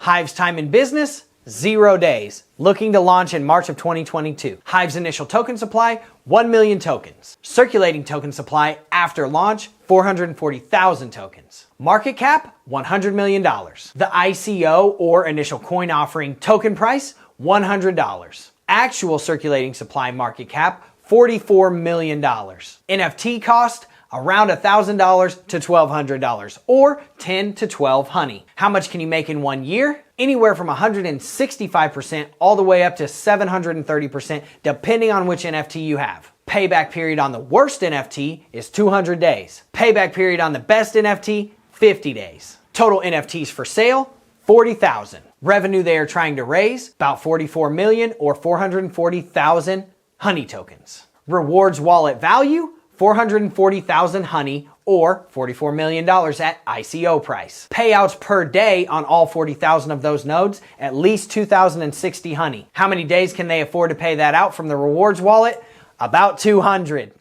Hive's time in business, 0 days. Looking to launch in March of 2022. Hive's initial token supply, 1 million tokens. Circulating token supply after launch, 440,000 tokens. Market cap, $100 million. The ICO or initial coin offering token price, $100. Actual circulating supply market cap, $44 million. NFT cost, around $1,000 to $1,200 or 10 to 12 honey. How much can you make in 1 year? Anywhere from 165% all the way up to 730% depending on which NFT you have. Payback period on the worst NFT is 200 days. Payback period on the best NFT, 50 days. Total NFTs for sale, 40,000. Revenue they are trying to raise, about 44 million or 440,000 honey tokens. Rewards wallet value, 440,000 honey or $44 million at ICO price. Payouts per day on all 40,000 of those nodes, at least 2,060 honey. How many days can they afford to pay that out from the rewards wallet? About 200.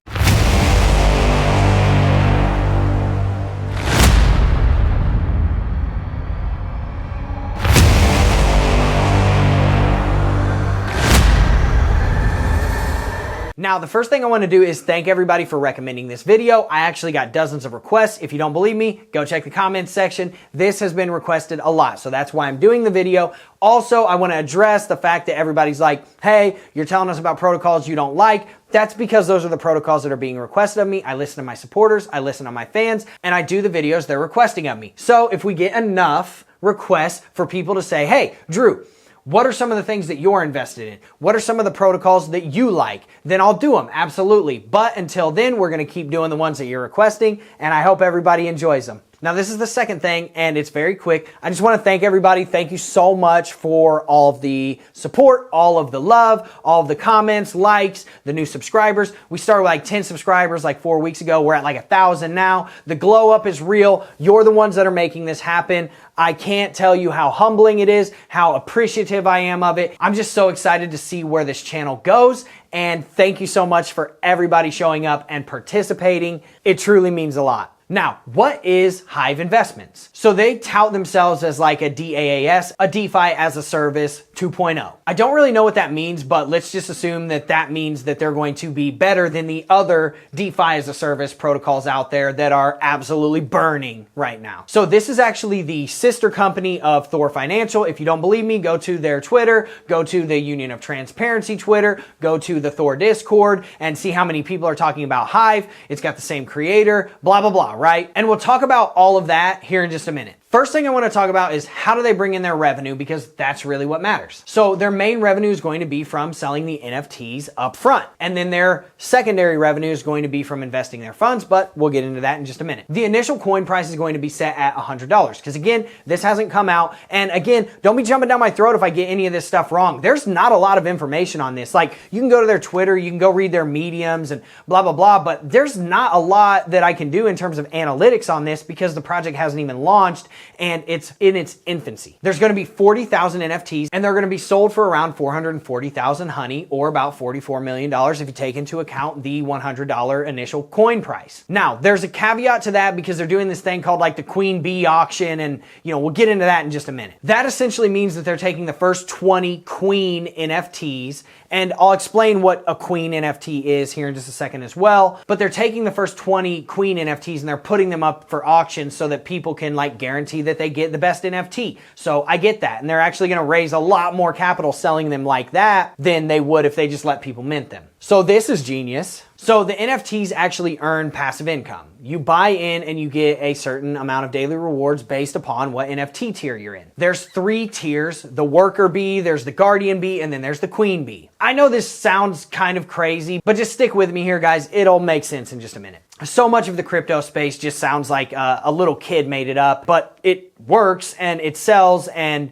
Now, the first thing I want to do is thank everybody for recommending this video. I actually got dozens of requests. If you don't believe me, go check the comments section. This has been requested a lot, so that's why I'm doing the video. Also, I want to address the fact that everybody's like, hey, you're telling us about protocols you don't like. That's because those are the protocols that are being requested of me. I listen to my supporters, I listen to my fans, and I do the videos they're requesting of me. So if we get enough requests for people to say, hey, Drew, what are some of the things that you're invested in? What are some of the protocols that you like? Then I'll do them, absolutely. But until then, we're gonna keep doing the ones that you're requesting, and I hope everybody enjoys them. Now, this is the second thing, and it's very quick. I just want to thank everybody. Thank you so much for all of the support, all of the love, all of the comments, likes, the new subscribers. We started with like 10 subscribers like 4 weeks ago. We're at like 1,000 now. The glow up is real. You're the ones that are making this happen. I can't tell you how humbling it is, how appreciative I am of it. I'm just so excited to see where this channel goes. And thank you so much for everybody showing up and participating. It truly means a lot. Now, what is Hive Investments? So they tout themselves as like a DAAS, a DeFi as a Service 2.0. I don't really know what that means, but let's just assume that that means that they're going to be better than the other DeFi as a Service protocols out there that are absolutely burning right now. So this is actually the sister company of Thor Financial. If you don't believe me, go to their Twitter, go to the Union of Transparency Twitter, go to the Thor Discord and see how many people are talking about Hive. It's got the same creator, blah, blah, blah. Right? And we'll talk about all of that here in just a minute. First thing I want to talk about is how do they bring in their revenue, because that's really what matters. So their main revenue is going to be from selling the NFTs up front. And then their secondary revenue is going to be from investing their funds, but we'll get into that in just a minute. The initial coin price is going to be set at $100 because again, this hasn't come out. And again, don't be jumping down my throat if I get any of this stuff wrong. There's not a lot of information on this. Like you can go to their Twitter, you can go read their mediums and blah, blah, blah, but there's not a lot that I can do in terms of analytics on this because the project hasn't even launched and it's in its infancy. There's going to be 40,000 NFTs and they're going to be sold for around 440,000 honey or about $44 million if you take into account the $100 initial coin price. Now, there's a caveat to that because they're doing this thing called like the Queen Bee auction and we'll get into that in just a minute. That essentially means that they're taking the first 20 Queen NFTs, and I'll explain what a Queen NFT is here in just a second as well, but they're taking the first 20 Queen NFTs and they're putting them up for auction so that people can like guarantee that they get the best NFT. So I get that. And they're actually going to raise a lot more capital selling them like that than they would if they just let people mint them. So this is genius. So the NFTs actually earn passive income. You buy in and you get a certain amount of daily rewards based upon what NFT tier you're in. There's 3 tiers, the worker bee, there's the guardian bee, and then there's the queen bee. I know this sounds kind of crazy, but just stick with me here, guys. It'll make sense in just a minute. So much of the crypto space just sounds like a little kid made it up, but it works and it sells and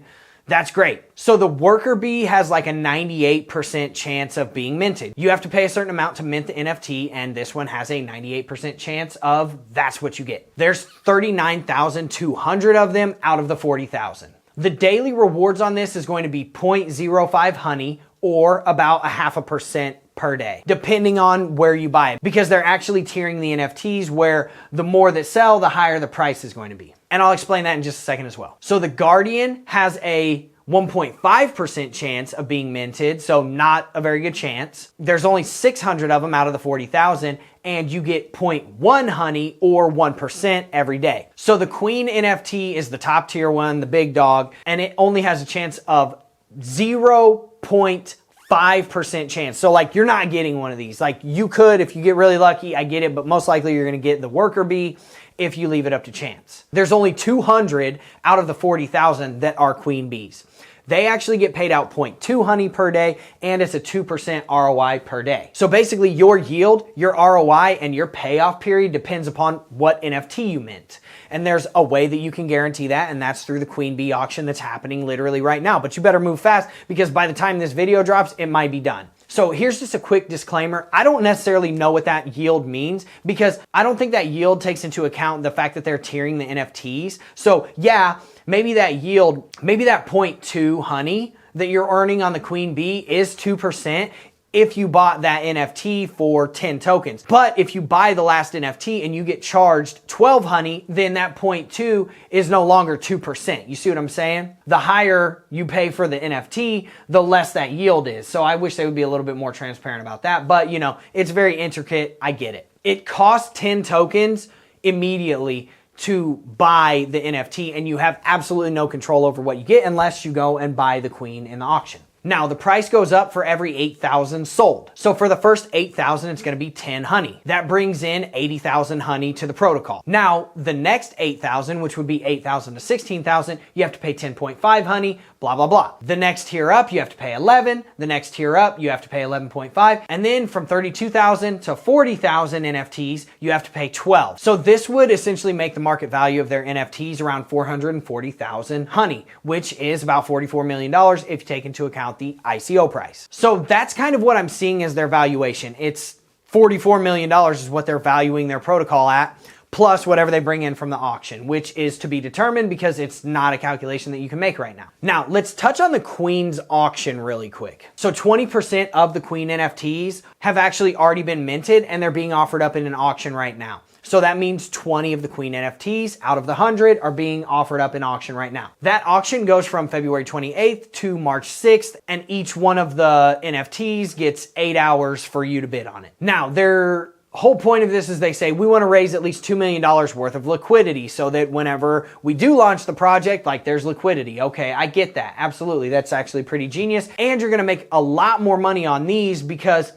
that's great. So the worker bee has like a 98% chance of being minted. You have to pay a certain amount to mint the NFT, and this one has a 98% chance of that's what you get. There's 39,200 of them out of the 40,000. The daily rewards on this is going to be 0.05 honey or about 0.5% per day, depending on where you buy it, because they're actually tiering the NFTs where the more that sell, the higher the price is going to be. And I'll explain that in just a second as well. So the Guardian has a 1.5% chance of being minted, so not a very good chance. There's only 600 of them out of the 40,000, and you get 0.1 honey or 1% every day. So the Queen NFT is the top tier one, the big dog, and it only has a chance of 0.5% chance. So like you're not getting one of these. Like you could if you get really lucky, I get it, but most likely you're gonna get the worker bee if you leave it up to chance. There's only 200 out of the 40,000 that are queen bees. They actually get paid out 0.2 honey per day, and it's a 2% ROI per day. So basically your yield, your ROI, and your payoff period depends upon what NFT you mint. And there's a way that you can guarantee that, and that's through the queen bee auction that's happening literally right now. But you better move fast because by the time this video drops, it might be done. So here's just a quick disclaimer. I don't necessarily know what that yield means because I don't think that yield takes into account the fact that they're tiering the NFTs. So yeah, maybe that yield, maybe that 0.2 honey that you're earning on the queen bee is 2% if you bought that NFT for 10 tokens. But if you buy the last NFT and you get charged 12 honey, then that 0.2 is no longer 2%. You see what I'm saying? The higher you pay for the NFT, the less that yield is. So I wish they would be a little bit more transparent about that. But you know, it's very intricate. I get it. It costs 10 tokens immediately to buy the NFT, and you have absolutely no control over what you get unless you go and buy the queen in the auction. Now, the price goes up for every 8,000 sold. So for the first 8,000, it's gonna be 10 honey. That brings in 80,000 honey to the protocol. Now, the next 8,000, which would be 8,000 to 16,000, you have to pay 10.5 honey, blah, blah, blah. The next tier up, you have to pay 11. The next tier up, you have to pay 11.5. And then from 32,000 to 40,000 NFTs, you have to pay 12. So this would essentially make the market value of their NFTs around 440,000 honey, which is about $44 million if you take into account the ICO price. So that's kind of what I'm seeing as their valuation. It's $44 million is what they're valuing their protocol at, plus whatever they bring in from the auction, which is to be determined because it's not a calculation that you can make right now. Now, let's touch on the Queen's auction really quick. So 20% of the Queen NFTs have actually already been minted and they're being offered up in an auction right now. So that means 20 of the Queen NFTs out of the 100 are being offered up in auction right now. That auction goes from February 28th to March 6th, and each one of the NFTs gets 8 hours for you to bid on it. Now, their whole point of this is they say, we want to raise at least $2 million worth of liquidity so that whenever we do launch the project, like there's liquidity. Okay, I get that. Absolutely. That's actually pretty genius. And you're going to make a lot more money on these because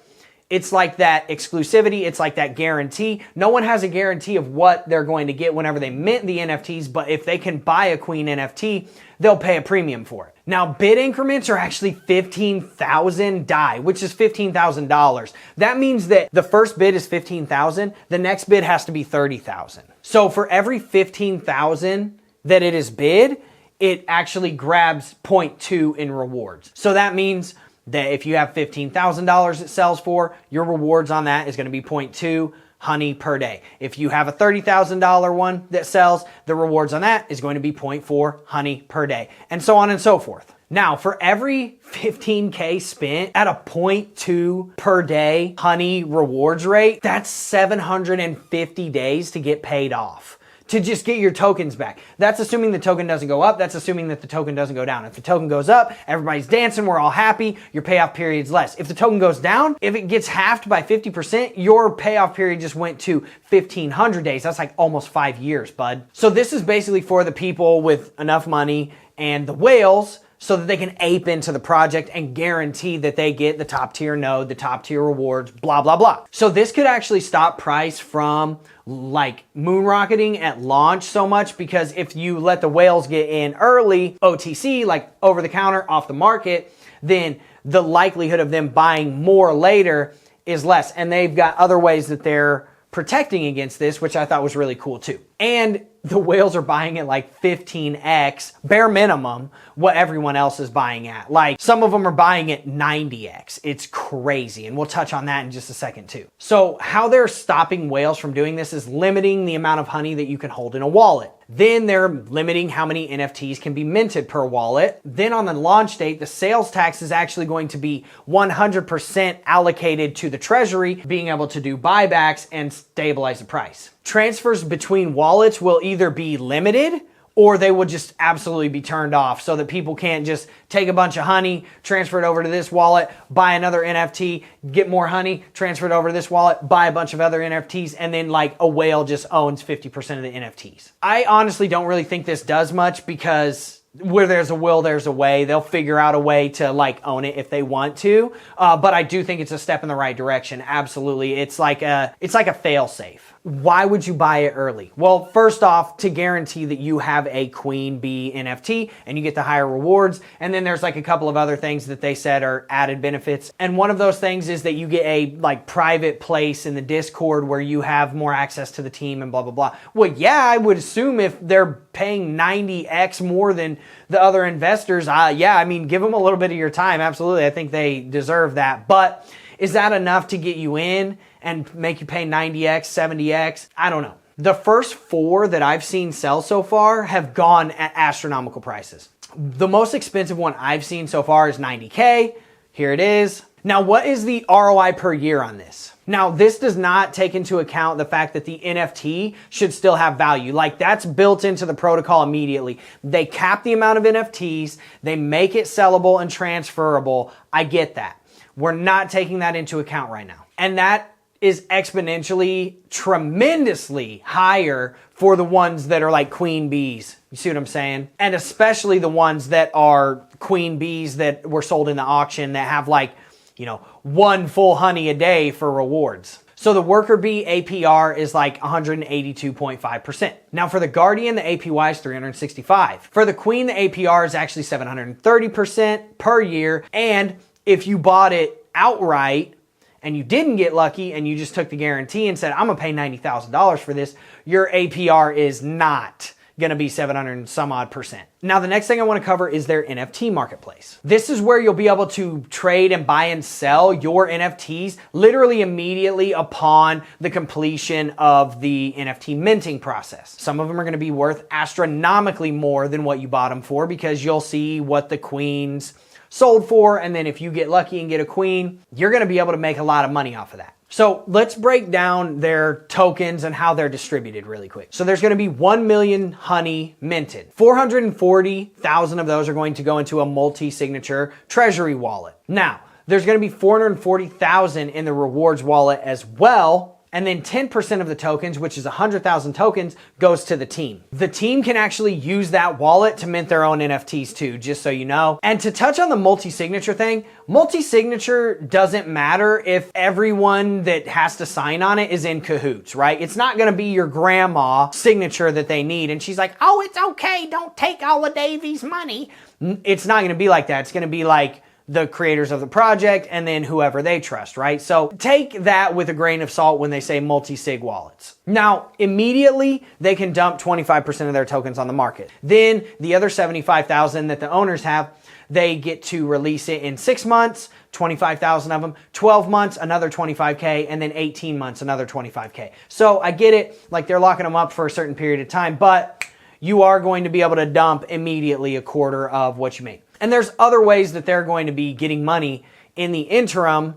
it's like that exclusivity. It's like that guarantee. No one has a guarantee of what they're going to get whenever they mint the NFTs, but if they can buy a Queen NFT, they'll pay a premium for it. Now, bid increments are actually 15,000 DAI, which is $15,000. That means that the first bid is 15,000. The next bid has to be 30,000. So for every 15,000 that it is bid, it actually grabs 0.2 in rewards. So that means that if you have $15,000 it sells for, your rewards on that is going to be 0.2 honey per day. If you have a $30,000 one that sells, the rewards on that is going to be 0.4 honey per day, and so on and so forth. Now, for every 15K spent at a 0.2 per day honey rewards rate, that's 750 days to get paid off, to just get your tokens back. That's assuming the token doesn't go up. That's assuming that the token doesn't go down. If the token goes up, everybody's dancing, we're all happy, your payoff period's less. If the token goes down, if it gets halved by 50%, your payoff period just went to 1,500 days. That's like almost 5 years, bud. So this is basically for the people with enough money and the whales so that they can ape into the project and guarantee that they get the top tier node, the top tier rewards, blah, blah, blah. So this could actually stop price from like moon rocketing at launch so much, because if you let the whales get in early, OTC, like over the counter, off the market, then the likelihood of them buying more later is less. And they've got other ways that they're protecting against this, which I thought was really cool too. And the whales are buying at like 15x, bare minimum, what everyone else is buying at. Like some of them are buying at 90x. It's crazy. And we'll touch on that in just a second too. So how they're stopping whales from doing this is limiting the amount of honey that you can hold in a wallet. Then they're limiting how many NFTs can be minted per wallet. Then on the launch date, the sales tax is actually going to be 100% allocated to the treasury, being able to do buybacks and stabilize the price. Transfers between wallets will either be limited or they will just absolutely be turned off so that people can't just take a bunch of honey, transfer it over to this wallet, buy another NFT, get more honey, transfer it over to this wallet, buy a bunch of other NFTs, and then like a whale just owns 50% of the NFTs. I honestly don't really think this does much because where there's a will, there's a way. They'll figure out a way to like own it if they want to. But I do think it's a step in the right direction. Absolutely. It's like a fail safe. Why would you buy it early? Well, first off, to guarantee that you have a queen bee NFT and you get the higher rewards. And then there's like a couple of other things that they said are added benefits. And one of those things is that you get a like private place in the Discord where you have more access to the team and blah, blah, blah. Well, yeah, I would assume if they're paying 90x more than the other investors, yeah, I mean, give them a little bit of your time. Absolutely. I think they deserve that. But is that enough to get you in and make you pay 90x, 70x? I don't know. The first 4 that I've seen sell so far have gone at astronomical prices. The most expensive one I've seen so far is 90K. Here it is. Now, what is the ROI per year on this? Now, this does not take into account the fact that the NFT should still have value. Like, that's built into the protocol immediately. They cap the amount of NFTs. They make it sellable and transferable. I get that. We're not taking that into account right now. And that is exponentially, tremendously higher for the ones that are like queen bees. You see what I'm saying? And especially the ones that are queen bees that were sold in the auction that have like, you know, 1 full honey a day for rewards. So the worker bee APR is like 182.5%. Now for the guardian, the APY is 365. For the queen, the APR is actually 730% per year. And if you bought it outright and you didn't get lucky and you just took the guarantee and said, I'm gonna pay $90,000 for this, your APR is not gonna be 700 and some odd percent. Now, the next thing I wanna cover is their NFT marketplace. This is where you'll be able to trade and buy and sell your NFTs literally immediately upon the completion of the NFT minting process. Some of them are gonna be worth astronomically more than what you bought them for because you'll see what the queens sold for, and then if you get lucky and get a queen, you're gonna be able to make a lot of money off of that. So let's break down their tokens and how they're distributed really quick. So there's gonna be 1 million honey minted. 440,000 of those are going to go into a multi-signature treasury wallet. Now, there's gonna be 440,000 in the rewards wallet as well. And then 10% of the tokens, which is 100,000 tokens, goes to the team. The team can actually use that wallet to mint their own NFTs too, just so you know. And to touch on the multi-signature thing, multi-signature doesn't matter if everyone that has to sign on it is in cahoots, right? It's not gonna be your grandma signature that they need. And she's like, oh, it's okay, don't take all of Davy's money. It's not gonna be like that. It's gonna be like the creators of the project and then whoever they trust, right? So take that with a grain of salt when they say multi-sig wallets. Now, immediately they can dump 25% of their tokens on the market. Then the other 75,000 that the owners have, they get to release it in 6 months, 25,000 of them, 12 months, another 25K, and then 18 months, another 25K. So I get it, like they're locking them up for a certain period of time, but you are going to be able to dump immediately a quarter of what you made. And there's other ways that they're going to be getting money in the interim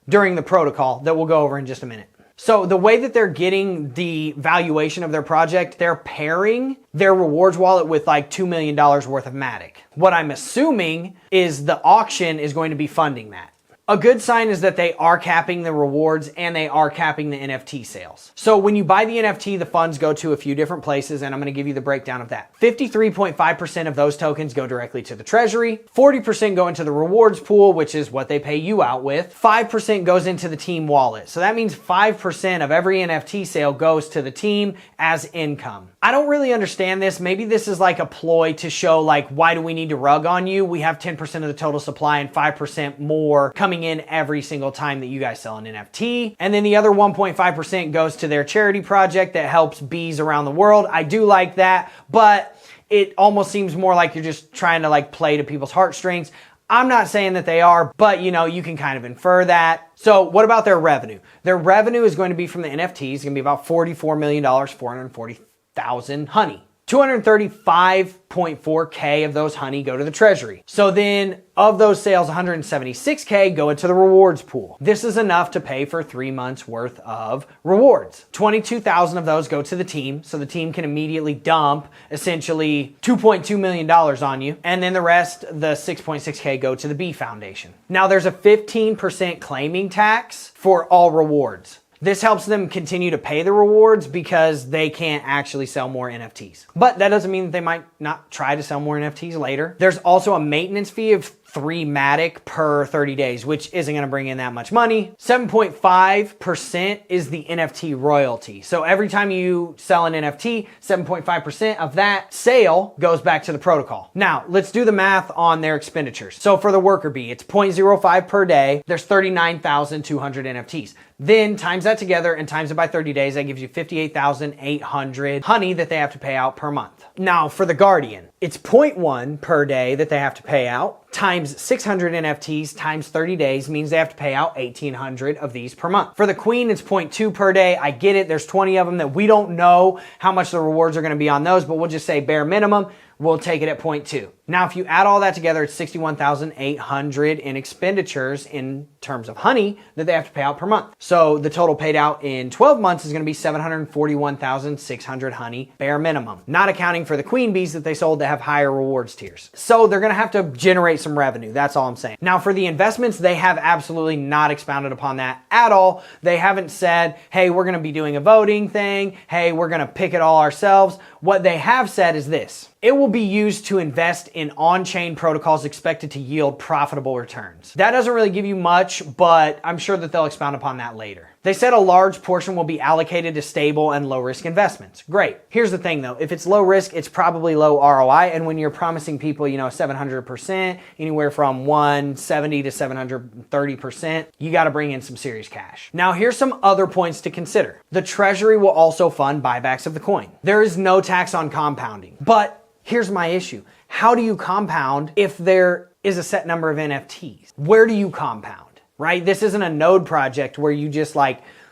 during the protocol that we'll go over in just a minute. So the way that they're getting the valuation of their project, they're pairing their rewards wallet with like $2 million worth of Matic. What I'm assuming is the auction is going to be funding that. A good sign is that they are capping the rewards and they are capping the NFT sales. So when you buy the NFT, the funds go to a few different places, and I'm gonna give you the breakdown of that. 53.5% of those tokens go directly to the treasury, 40% go into the rewards pool, which is what they pay you out with, 5% goes into the team wallet. So that means 5% of every NFT sale goes to the team as income. I don't really understand this. Maybe this is like a ploy to show like, why do we need to rug on you? We have 10% of the total supply and 5% more coming in every single time that you guys sell an NFT. And then the other 1.5% goes to their charity project that helps bees around the world. I do like that, but it almost seems more like you're just trying to like play to people's heartstrings. I'm not saying that they are, but you know, you can kind of infer that. So what about their revenue? Their revenue is going to be from the NFTs. It's going to be about $44 million, 440,000 honey. 235.4K of those honey go to the treasury. So then of those sales, 176K go into the rewards pool. This is enough to pay for 3 months worth of rewards. 22,000 of those go to the team. So the team can immediately dump essentially $2.2 million on you. And then the rest, the 6.6K go to the B Foundation. Now there's a 15% claiming tax for all rewards. This helps them continue to pay the rewards because they can't actually sell more NFTs. But that doesn't mean that they might not try to sell more NFTs later. There's also a maintenance fee of 3 Matic per 30 days, which isn't going to bring in that much money. 7.5% is the NFT royalty. So every time you sell an NFT, 7.5% of that sale goes back to the protocol. Now, let's do the math on their expenditures. So for the worker bee, it's 0.05 per day. There's 39,200 NFTs. Then times that together and times it by 30 days, that gives you 58,800 honey that they have to pay out per month. Now for the Guardian, it's 0.1 per day that they have to pay out, times 600 NFTs times 30 days means they have to pay out 1,800 of these per month. For the Queen, it's 0.2 per day. I get it. There's 20 of them that we don't know how much the rewards are going to be on those, but we'll just say bare minimum. We'll take it at 0.2. Now, if you add all that together, it's 61,800 in expenditures in terms of honey that they have to pay out per month. So the total paid out in 12 months is going to be 741,600 honey, bare minimum, not accounting for the queen bees that they sold that have higher rewards tiers. So they're going to have to generate some revenue. That's all I'm saying. Now, for the investments, they have absolutely not expounded upon that at all. They haven't said, hey, we're going to be doing a voting thing. Hey, we're going to pick it all ourselves. What they have said is this: it will be used to invest in on-chain protocols expected to yield profitable returns. That doesn't really give you much, but I'm sure that they'll expound upon that later. They said a large portion will be allocated to stable and low-risk investments. Great. Here's the thing though, if it's low risk, it's probably low ROI, and when you're promising people, 700%, anywhere from 170 to 730%, you got to bring in some serious cash. Now here's some other points to consider. The treasury will also fund buybacks of the coin. There is no tax on compounding, but here's my issue. How do you compound if there is a set number of NFTs? Where do you compound? Right? This isn't a node project where you just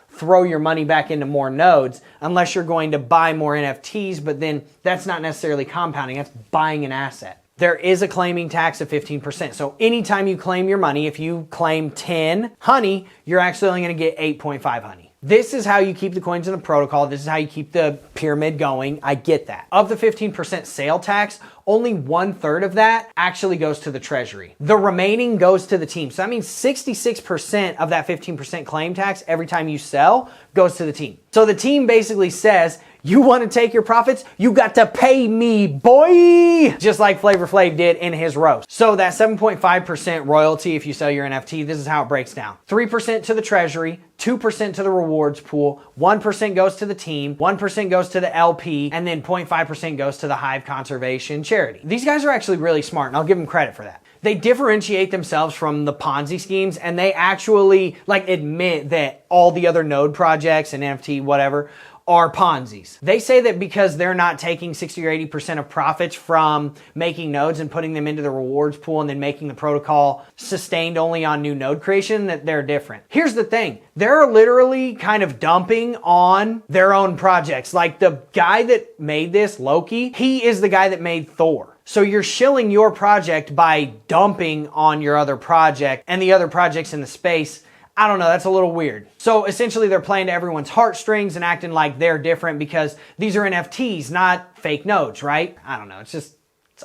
throw your money back into more nodes unless you're going to buy more NFTs, but then that's not necessarily compounding, that's buying an asset. There is a claiming tax of 15%. So anytime you claim your money, if you claim 10 honey, you're actually only going to get 8.5 honey. This is how you keep the coins in the protocol. This is how you keep the pyramid going. I get that. Of the 15% sale tax, only 1/3 of that actually goes to the treasury. The remaining goes to the team. So that means 66% of that 15% claim tax every time you sell goes to the team. So the team basically says, you want to take your profits? You got to pay me, boy! Just like Flavor Flav did in his roast. So that 7.5% royalty if you sell your NFT, this is how it breaks down. 3% to the treasury, 2% to the rewards pool, 1% goes to the team, 1% goes to the LP, and then 0.5% goes to the Hive Conservation Charity. These guys are actually really smart, and I'll give them credit for that. They differentiate themselves from the Ponzi schemes, and they actually admit that all the other node projects and NFT, whatever, are Ponzi's. They say that because they're not taking 60 or 80% of profits from making nodes and putting them into the rewards pool and then making the protocol sustained only on new node creation, that they're different. Here's the thing. They're literally kind of dumping on their own projects. Like the guy that made this, Loki, he is the guy that made Thor. So you're shilling your project by dumping on your other project and the other projects in the space. I don't know, that's a little weird. So essentially they're playing to everyone's heartstrings and acting like they're different because these are NFTs, not fake nodes, right? I don't know, it's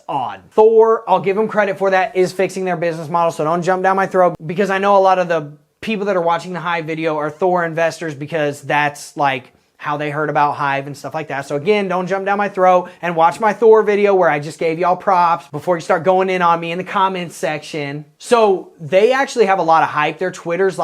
odd. Thor, I'll give them credit for that, is fixing their business model, so don't jump down my throat, because I know a lot of the people that are watching the Hive video are Thor investors because that's how they heard about Hive and stuff like that. So again, don't jump down my throat and watch my Thor video where I just gave y'all props before you start going in on me in the comments section. So they actually have a lot of hype. Their Twitter's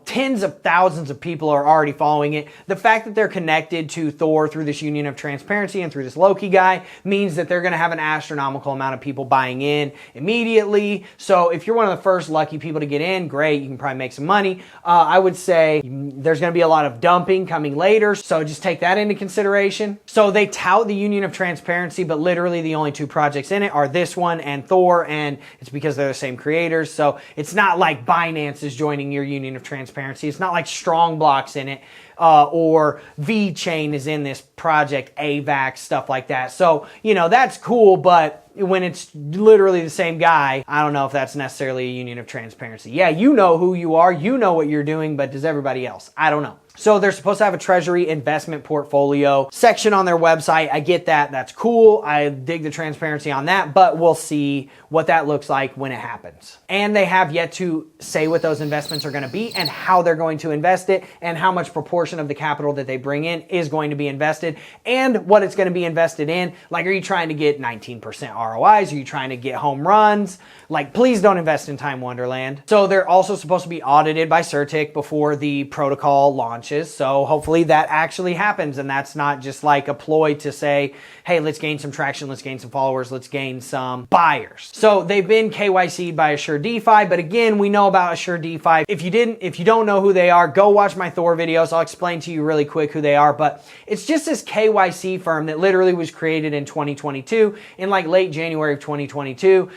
tens of thousands of people are already following it. The fact that they're connected to Thor through this union of transparency and through this Loki guy means that they're going to have an astronomical amount of people buying in immediately. So if you're one of the first lucky people to get in, great, you can probably make some money. I would say there's going to be a lot of dumping coming later. So just take that into consideration. So they tout the union of transparency, but literally the only two projects in it are this one and Thor, and it's because they're the same creators. So it's not like Binance is joining your union of transparency. It's not like Strong Block's in it. or VeChain is in this project, AVAX, stuff like that. So, you know, that's cool, but when it's literally the same guy, I don't know if that's necessarily a union of transparency. Yeah, you know who you are, you know what you're doing, but does everybody else? I don't know. So they're supposed to have a treasury investment portfolio section on their website. I get that. That's cool. I dig the transparency on that, but we'll see what that looks like when it happens. And they have yet to say what those investments are going to be and how they're going to invest it and how much proportion of the capital that they bring in is going to be invested and what it's going to be invested in. Like, are you trying to get 19% ROIs? Are you trying to get home runs? Like, please don't invest in Time Wonderland. So they're also supposed to be audited by CertiK before the protocol launches. So hopefully that actually happens and that's not just like a ploy to say, hey, let's gain some traction, let's gain some followers, let's gain some buyers. So they've been KYC'd by Assure DeFi, but again, we know about Assure DeFi. If you don't know who they are, go watch my Thor videos. I'll explain to you really quick who they are, but it's just this KYC firm that literally was created in 2022, in like late January of 2022.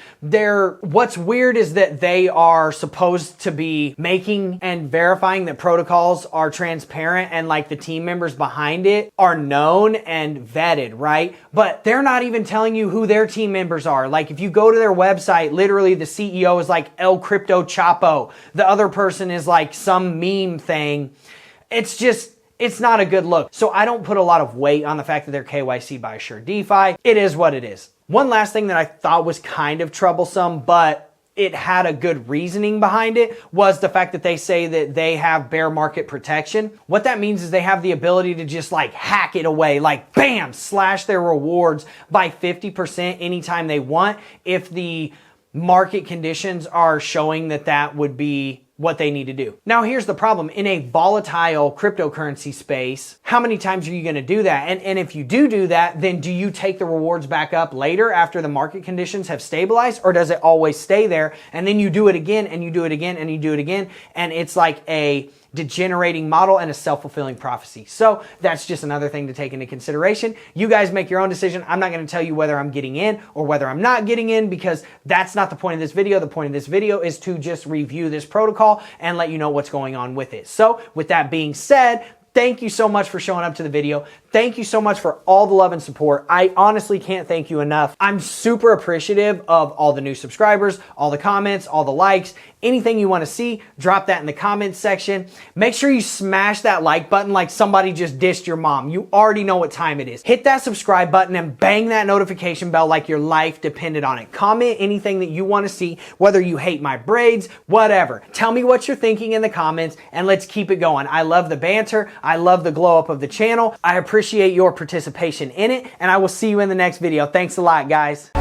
What's weird is that they are supposed to be making and verifying that protocols are transparent and like the team members behind it are known and vetted, right? But they're not even telling you who their team members are. Like, if you go to their website, literally the CEO is like El Crypto Chapo. The other person is like some meme thing. It's not a good look. So I don't put a lot of weight on the fact that they're KYC by Assure DeFi. It is what it is. One last thing that I thought was kind of troublesome, but it had a good reasoning behind it, was the fact that they say that they have bear market protection. What that means is they have the ability to just like hack it away, like bam, slash their rewards by 50% anytime they want if the market conditions are showing that that would be what they need to do. Now, here's the problem. In a volatile cryptocurrency space, how many times are you going to do that? And if you do that, then do you take the rewards back up later after the market conditions have stabilized, or does it always stay there? And then you do it again and you do it again and you do it again. And it's like a degenerating model and a self-fulfilling prophecy. So that's just another thing to take into consideration. You guys make your own decision. I'm not going to tell you whether I'm getting in or whether I'm not getting in, because that's not the point of this video. The point of this video is to just review this protocol and let you know what's going on with it. So with that being said, thank you so much for showing up to the video. Thank you so much for all the love and support. I honestly can't thank you enough. I'm super appreciative of all the new subscribers, all the comments, all the likes. Anything you want to see, drop that in the comments section. Make sure you smash that like button like somebody just dissed your mom. You already know what time it is. Hit that subscribe button and bang that notification bell like your life depended on it. Comment anything that you want to see, whether you hate my braids, whatever. Tell me what you're thinking in the comments and let's keep it going. I love the banter. I love the glow up of the channel. I appreciate your participation in it, and I will see you in the next video. Thanks a lot, guys.